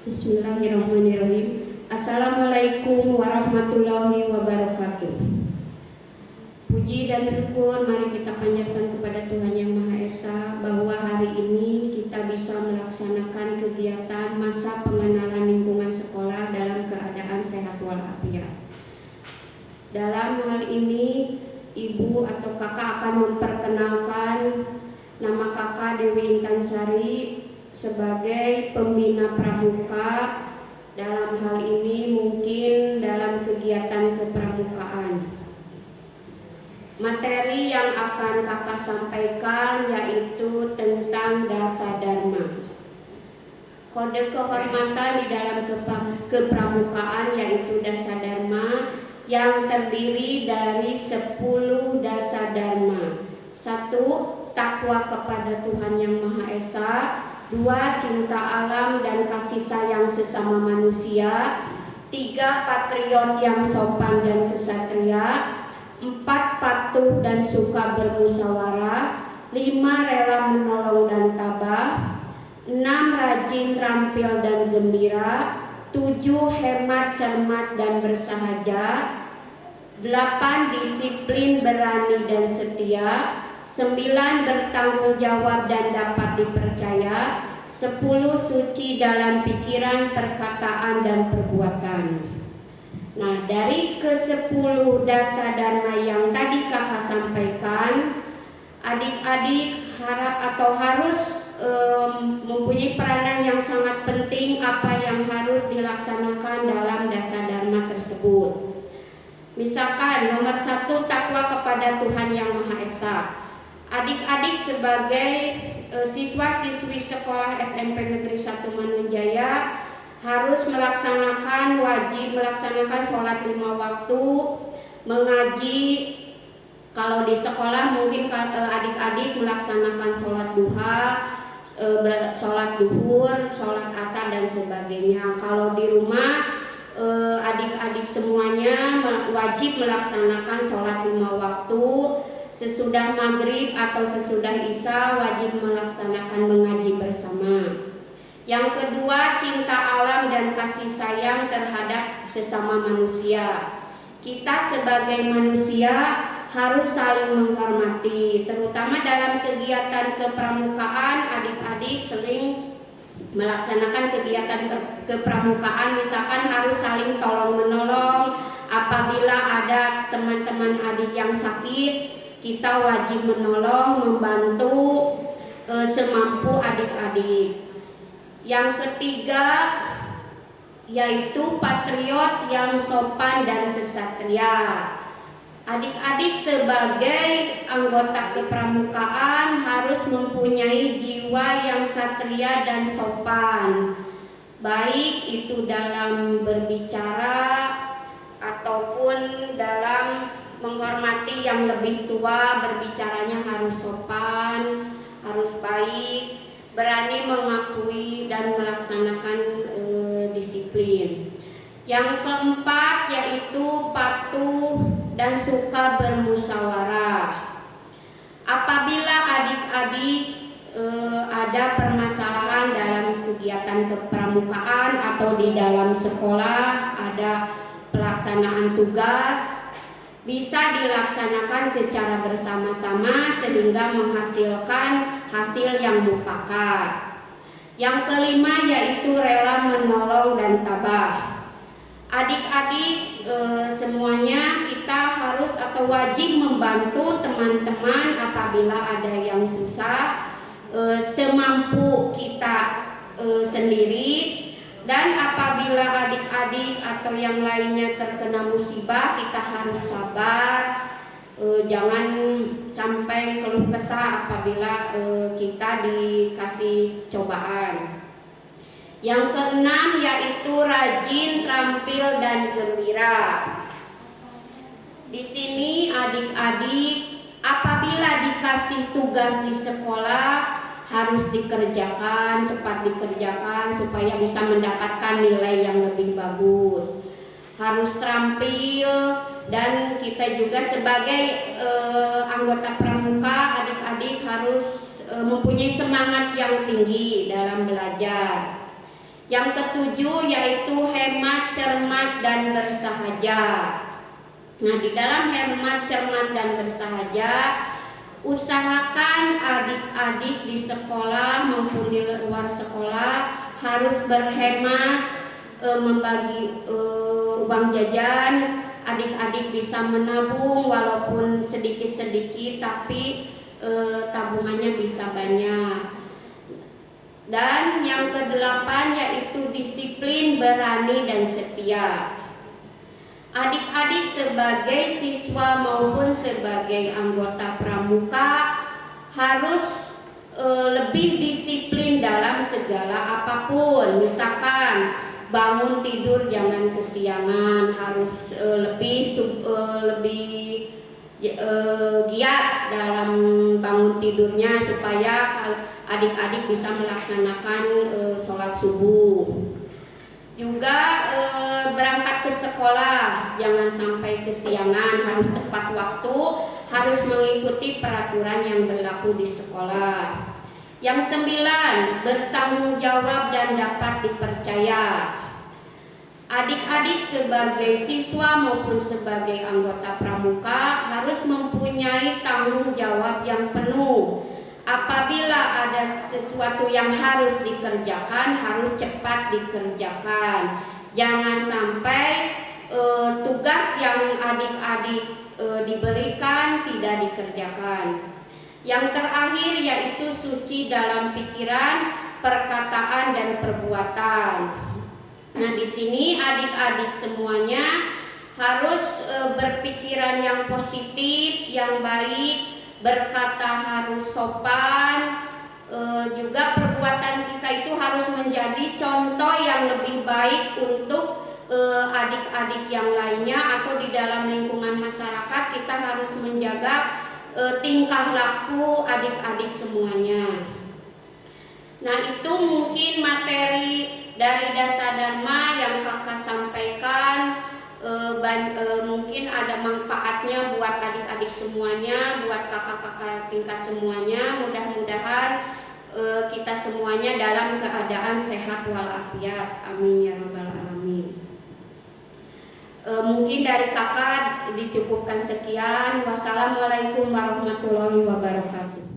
Bismillahirrahmanirrahim. Assalamualaikum warahmatullahi wabarakatuh. Puji dan syukur mari kita panjatkan kepada Tuhan Yang Maha Esa bahwa hari ini kita bisa melaksanakan kegiatan masa pengenalan lingkungan sekolah dalam keadaan sehat walafiat. Dalam hal ini ibu atau kakak akan memperkenalkan nama kakak Dewi Intansari sebagai pembina pramuka. Dalam hal ini mungkin dalam kegiatan kepramukaan. Materi yang akan kakak sampaikan yaitu tentang dasa dharma. Kode kehormatan di dalam kepramukaan yaitu dasa dharma yang terdiri dari 10 dasa dharma. 1. Takwa kepada Tuhan Yang Maha Esa. 2. Cinta alam dan kasih sayang sesama manusia. 3. Patriot yang sopan dan kesatria. 4. Patuh dan suka bermusyawarah. 5. Rela menolong dan tabah. 6. Rajin, terampil dan gembira. 7. Hemat, cermat dan bersahaja. 8. Disiplin, berani dan setia. 9. Bertanggung jawab dan dapat dipercaya. 10. Suci dalam pikiran, perkataan dan perbuatan. Nah, dari ke-10 dasa dharma yang tadi kakak sampaikan, adik-adik harus mempunyai peranan yang sangat penting apa yang harus dilaksanakan dalam dasa dharma tersebut. Misalkan nomor 1, takwa kepada Tuhan Yang Maha Esa. Adik-adik sebagai siswa-siswi sekolah SMP Negeri 1 Manunjaya harus wajib melaksanakan sholat 5 waktu, mengaji. Kalau di sekolah mungkin adik-adik melaksanakan sholat duha, sholat duhur, sholat asar dan sebagainya. Kalau di rumah adik-adik semuanya wajib melaksanakan sholat 5 waktu. Sesudah maghrib atau sesudah isya wajib melaksanakan mengaji bersama. Yang kedua, cinta alam dan kasih sayang terhadap sesama manusia. Kita sebagai manusia harus saling menghormati, terutama dalam kegiatan kepramukaan. Adik-adik sering melaksanakan kegiatan kepramukaan, misalkan harus saling tolong-menolong. Apabila ada teman-teman adik yang sakit, kita wajib menolong, membantu semampu adik-adik. Yang ketiga yaitu patriot yang sopan dan kesatria. Adik-adik sebagai anggota kepramukaan harus mempunyai jiwa yang satria dan sopan, baik itu dalam berbicara ataupun dalam menghormati yang lebih tua. Berbicaranya harus sopan, harus baik, berani mengakui dan melaksanakan disiplin. Yang keempat yaitu patuh dan suka bermusyawarah. Apabila adik-adik ada permasalahan dalam kegiatan kepramukaan atau di dalam sekolah ada pelaksanaan tugas, bisa dilaksanakan secara bersama-sama sehingga menghasilkan hasil yang mufakat. Yang kelima yaitu rela menolong dan tabah. Adik-adik semuanya kita harus atau wajib membantu teman-teman apabila ada yang susah, semampu kita sendiri. Dan apabila adik-adik atau yang lainnya terkena musibah, kita harus sabar, jangan sampai keluh kesah apabila kita dikasih cobaan. Yang keenam yaitu rajin, terampil dan gembira. Di sini adik-adik apabila dikasih tugas di sekolah harus dikerjakan, cepat dikerjakan supaya bisa mendapatkan nilai yang lebih bagus. Harus terampil, dan kita juga sebagai anggota pramuka, adik-adik harus mempunyai semangat yang tinggi dalam belajar. Yang ketujuh yaitu hemat, cermat, dan bersahaja. Nah, di dalam hemat, cermat, dan bersahaja, usahakan adik-adik di sekolah maupun di luar sekolah harus berhemat, membagi uang jajan. Adik-adik bisa menabung walaupun sedikit-sedikit, tapi tabungannya bisa banyak. Dan yang kedelapan yaitu disiplin, berani, dan setia. Adik-adik sebagai siswa maupun sebagai anggota pramuka harus lebih disiplin dalam segala apapun. Misalkan bangun tidur jangan kesiangan, harus lebih giat dalam bangun tidurnya supaya adik-adik bisa melaksanakan sholat subuh. Juga berangkat ke sekolah jangan sampai kesiangan, harus tepat waktu, harus mengikuti peraturan yang berlaku di sekolah. Yang 9, bertanggung jawab dan dapat dipercaya. Adik-adik sebagai siswa maupun sebagai anggota pramuka harus mempunyai tanggung jawab yang penuh. Apabila ada sesuatu yang harus dikerjakan, harus cepat dikerjakan. Jangan sampai tugas yang adik-adik diberikan tidak dikerjakan. Yang terakhir yaitu suci dalam pikiran, perkataan, dan perbuatan. Nah, di sini adik-adik semuanya harus berpikiran yang positif, yang baik, berkata harus sopan, juga perbuatan kita itu harus menjadi contoh yang lebih baik untuk adik-adik yang lainnya, atau di dalam lingkungan masyarakat kita harus menjaga tingkah laku adik-adik semuanya. Nah, itu mungkin materi dari Dasar Dharma yang kakak sampaikan. Mungkin ada manfaatnya buat adik-adik semuanya, buat kakak-kakak tingkat semuanya. Mudah-mudahan kita semuanya dalam keadaan sehat walafiat. Amin ya rabbal alamin. Mungkin dari kakak dicukupkan sekian. Wassalamualaikum warahmatullahi wabarakatuh.